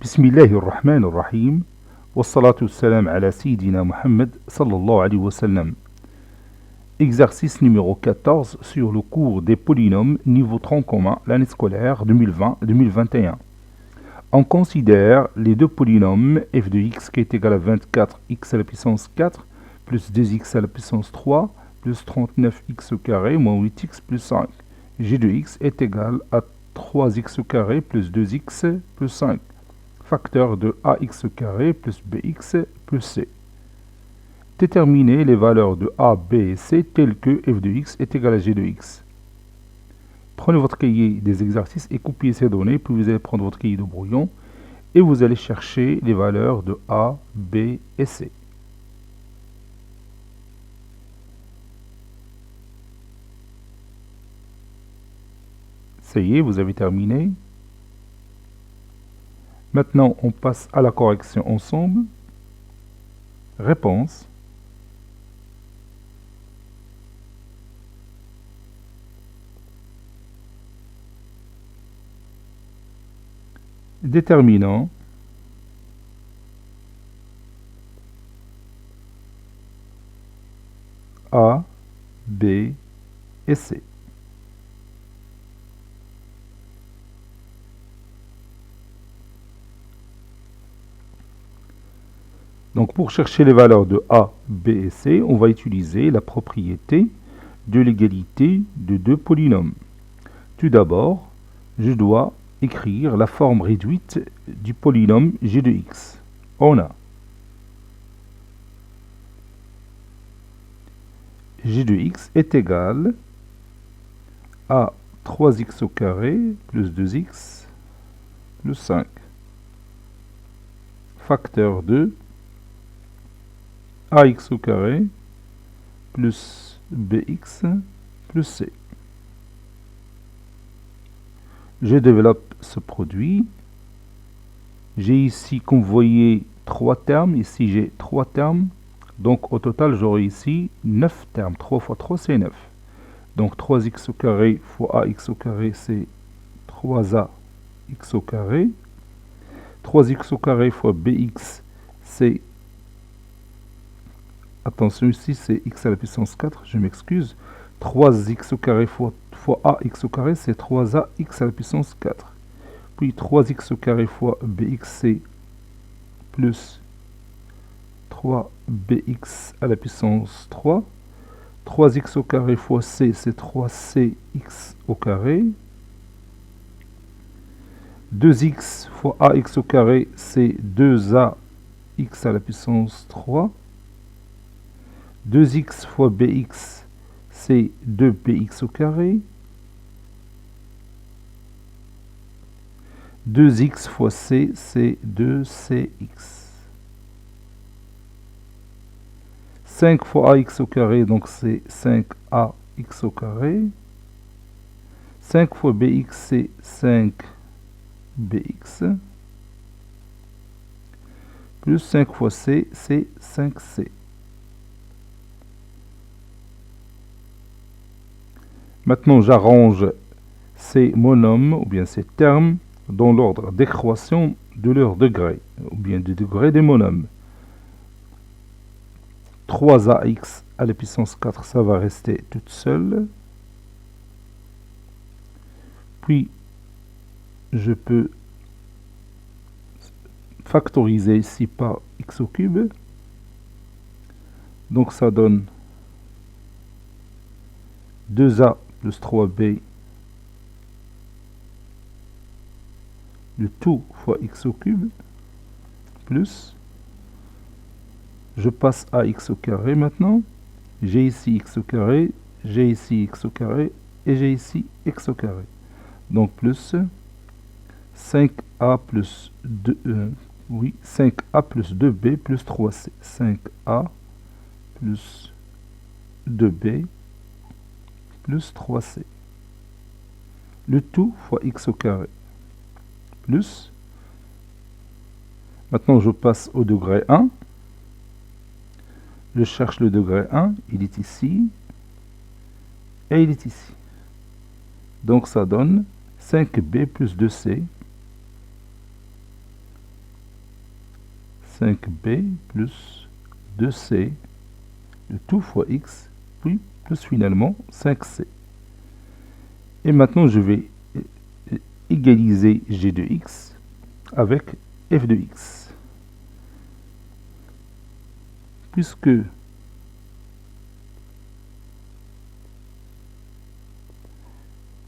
بسم الله الرحمن الرحيم والصلاة والسلام على سيدنا Muhammad sallallahu alayhi wa sallam. Exercice numéro 14 sur le cours des polynômes niveau tronc commun l'année scolaire 2020-2021. On considère les deux polynômes f de x qui est égal à 24x à la puissance 4 plus 2x à la puissance 3 plus 39x au carré moins 8x plus 5. g de x est égal à 3x au carré plus 2x plus 5. Facteur de ax au carré plus bx plus c. Déterminez les valeurs de a, b et c telles que f de x est égal à g de x. Prenez votre cahier des exercices et copiez ces données, puis vous allez prendre votre cahier de brouillon et vous allez chercher les valeurs de a, b et c. Ça y est, vous avez terminé. Maintenant, on passe à la correction ensemble. Réponse. Déterminant. A, B et C. Donc pour chercher les valeurs de A, B et C, on va utiliser la propriété de l'égalité de deux polynômes. Tout d'abord, je dois écrire la forme réduite du polynôme g de x. On a g de x est égal à 3x au carré plus 2x plus 5. Facteur de ax au carré plus bx plus c. Je développe ce produit. J'ai ici, comme vous voyez, 3 termes. Ici, j'ai 3 termes. Donc, au total, j'aurai ici 9 termes. 3 fois 3, c'est 9. Donc, 3x au carré fois ax au carré, c'est 3ax au carré. 3x au carré fois bx, c'est... Attention, ici, c'est x à la puissance 4. Je m'excuse. 3x au carré fois ax au carré, c'est 3ax à la puissance 4. Puis 3x au carré fois bxc plus 3bx à la puissance 3. 3x au carré fois c, c'est 3cx au carré. 2x fois ax au carré, c'est 2ax à la puissance 3. 2x fois bx, c'est 2bx au carré. 2x fois c, c'est 2cx. 5 fois ax au carré, donc c'est 5ax au carré. 5 fois bx, c'est 5bx. Plus 5 fois c, c'est 5c. Maintenant, j'arrange ces monomes, ou bien ces termes, dans l'ordre d'équation de leur degré, ou bien du degré des monomes. 3ax à la puissance 4, ça va rester toute seule. Puis, je peux factoriser ici par x au cube. Donc, ça donne 2a plus 3b, le tout fois x au cube, plus, je passe à x au carré maintenant, j'ai ici x au carré, j'ai ici x au carré, et j'ai ici x au carré. Donc plus 5a plus 5a plus 2b plus 3c. 5a plus 2b plus 3c. Le tout fois x au carré. Plus. Maintenant, je passe au degré 1. Je cherche le degré 1. Il est ici. Et il est ici. Donc, ça donne 5b plus 2c 5b plus 2c, le tout fois x, puis plus finalement 5c. Et maintenant, je vais égaliser g de x avec f de x. Puisque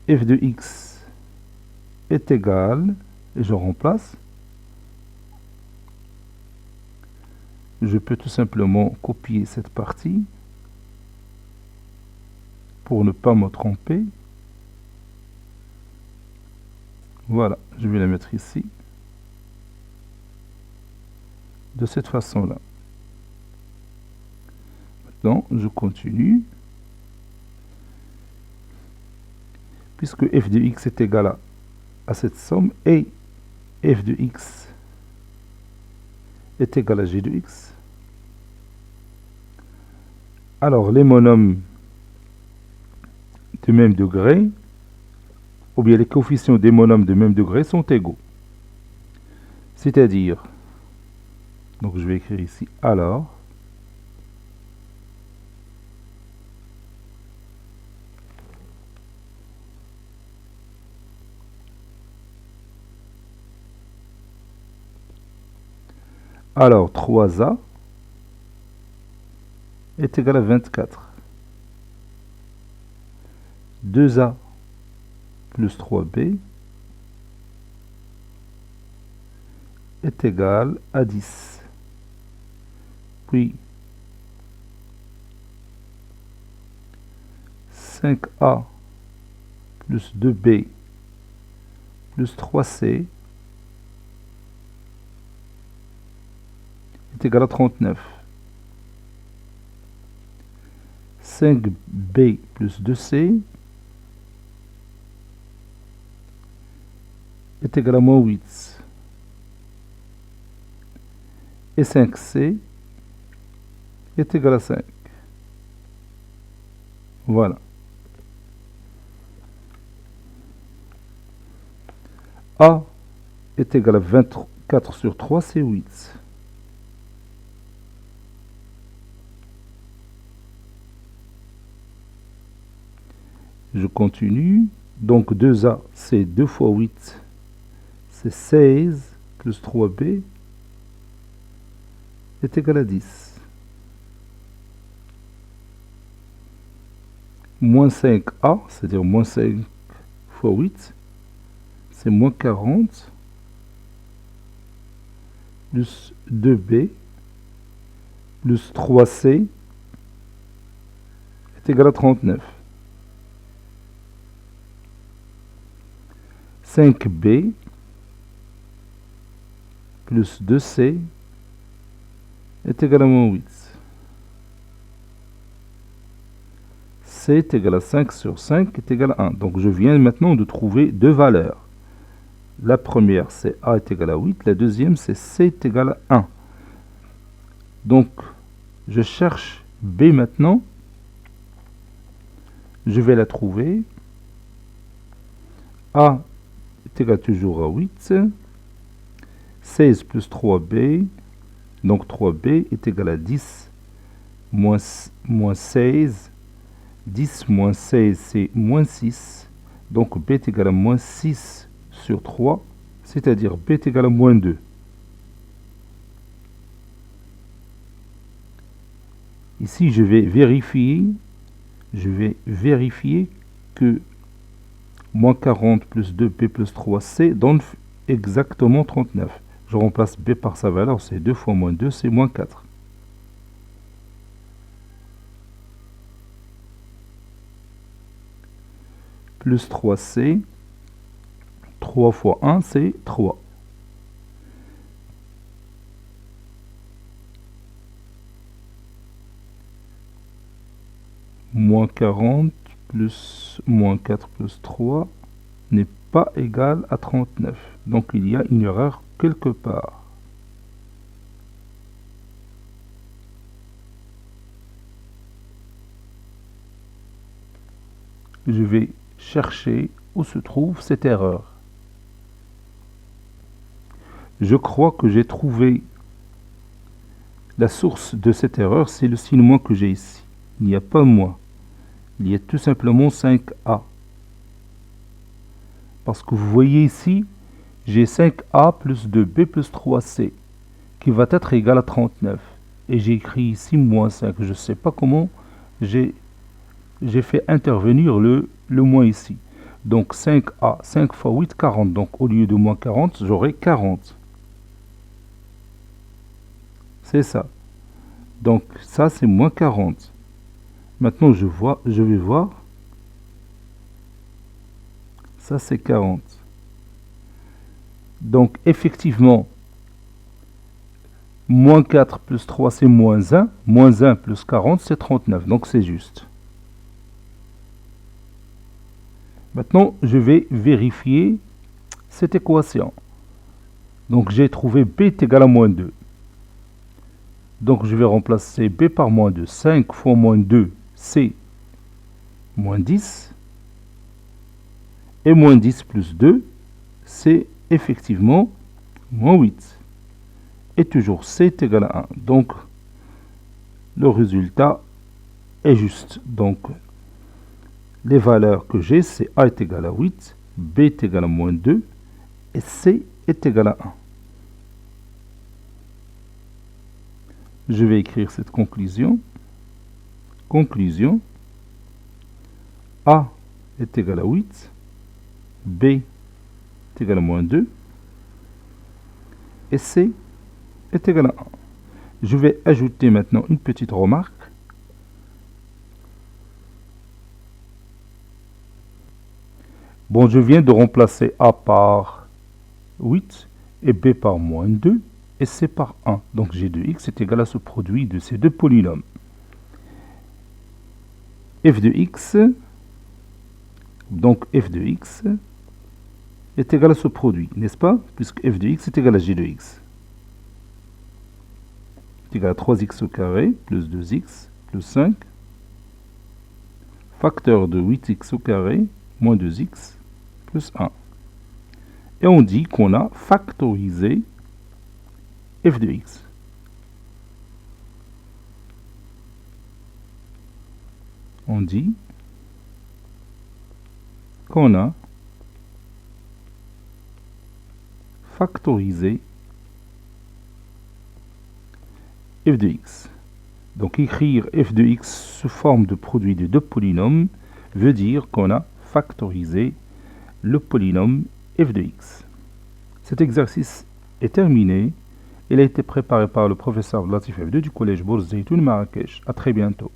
f de x est égal, et je remplace, je peux tout simplement copier cette partie pour ne pas me tromper. Voilà, je vais la mettre ici, de cette façon-là. Maintenant, je continue. Puisque f de x est égal à cette somme, et f de x est égal à g de x, alors les monomes de même degré, ou bien les coefficients des monomes de même degré sont égaux. C'est-à-dire, donc je vais écrire ici alors, alors 3a est égal à 24. 2a plus 3b est égal à 10. Puis 5a plus 2b plus 3c est égal à 39. 5b plus 2c est égal à moins 8. Et 5c est égal à 5. Voilà. A est égal à 24 sur 3, c'est 8. Je continue. Donc 2a, c'est 2 fois 8, c'est 16, plus 3b est égal à 10. Moins 5a, c'est-à-dire moins 5 fois 8, c'est moins 40, plus 2b, plus 3c est égal à 39. 5b plus 2c est égal à moins 8. C est égal à 5 sur 5 est égal à 1. Donc je viens maintenant de trouver deux valeurs. La première, c'est A est égal à 8. La deuxième, c'est C est égal à 1. Donc, je cherche B maintenant. Je vais la trouver. A est égal toujours à 8. 16 plus 3b. Donc 3b est égal à 10 moins 16. 10 moins 16, c'est moins 6. Donc b est égal à moins 6 sur 3, c'est-à-dire b est égal à moins 2. Ici, je vais vérifier que moins 40 plus 2b plus 3c donne exactement 39. Je remplace b par sa valeur, c'est 2 fois moins 2, c'est moins 4. Plus 3c, 3 fois 1, c'est 3. Moins 40 plus moins 4 plus 3 n'est pas égal à 39. Donc il y a une erreur quelque part. Je vais chercher où se trouve cette erreur. Je crois que j'ai trouvé La source de cette erreur, c'est le signe moins que j'ai ici. Il n'y a pas moins. Il y a tout simplement 5a. Parce que vous voyez ici, j'ai 5a plus 2b plus 3c, qui va être égal à 39. Et j'ai écrit ici moins 5. Je ne sais pas comment j'ai fait intervenir le moins ici. Donc 5a, 5 fois 8, 40. Donc au lieu de moins 40, j'aurai 40. C'est ça. Donc ça, c'est moins 40. Maintenant, je vais voir. Ça, c'est 40. Donc, effectivement, moins 4 plus 3, c'est moins 1. Moins 1 plus 40, c'est 39. Donc, c'est juste. Maintenant, je vais vérifier cette équation. Donc, j'ai trouvé b est égal à moins 2. Donc, je vais remplacer b par moins 2. 5 fois moins 2, c'est moins 10. Et moins 10 plus 2, c'est effectivement moins 8. Et toujours c est égal à 1. Donc, le résultat est juste. Donc, les valeurs que j'ai, c'est a est égal à 8, b est égal à moins 2, et c est égal à 1. Je vais écrire cette conclusion. Conclusion, a est égal à 8, b est égal à moins 2, et c est égal à 1. Je vais ajouter maintenant une petite remarque. Bon, je viens de remplacer a par 8 et b par moins 2 et c par 1. Donc g de x est égal à ce produit de ces deux polynômes. F de x, donc f de x est égal à ce produit, n'est-ce pas? Puisque f de x est égal à g de x. C'est égal à 3x au carré plus 2x plus 5. Facteur de 8x au carré moins 2x plus 1. Et on dit qu'on a factorisé f de x. On dit qu'on a factorisé f de x. Donc écrire f de x sous forme de produit de deux polynômes veut dire qu'on a factorisé le polynôme f de x. Cet exercice est terminé. Il a été préparé par le professeur Latif F2 du collège Bourz Zeytoun Marrakech. À très bientôt.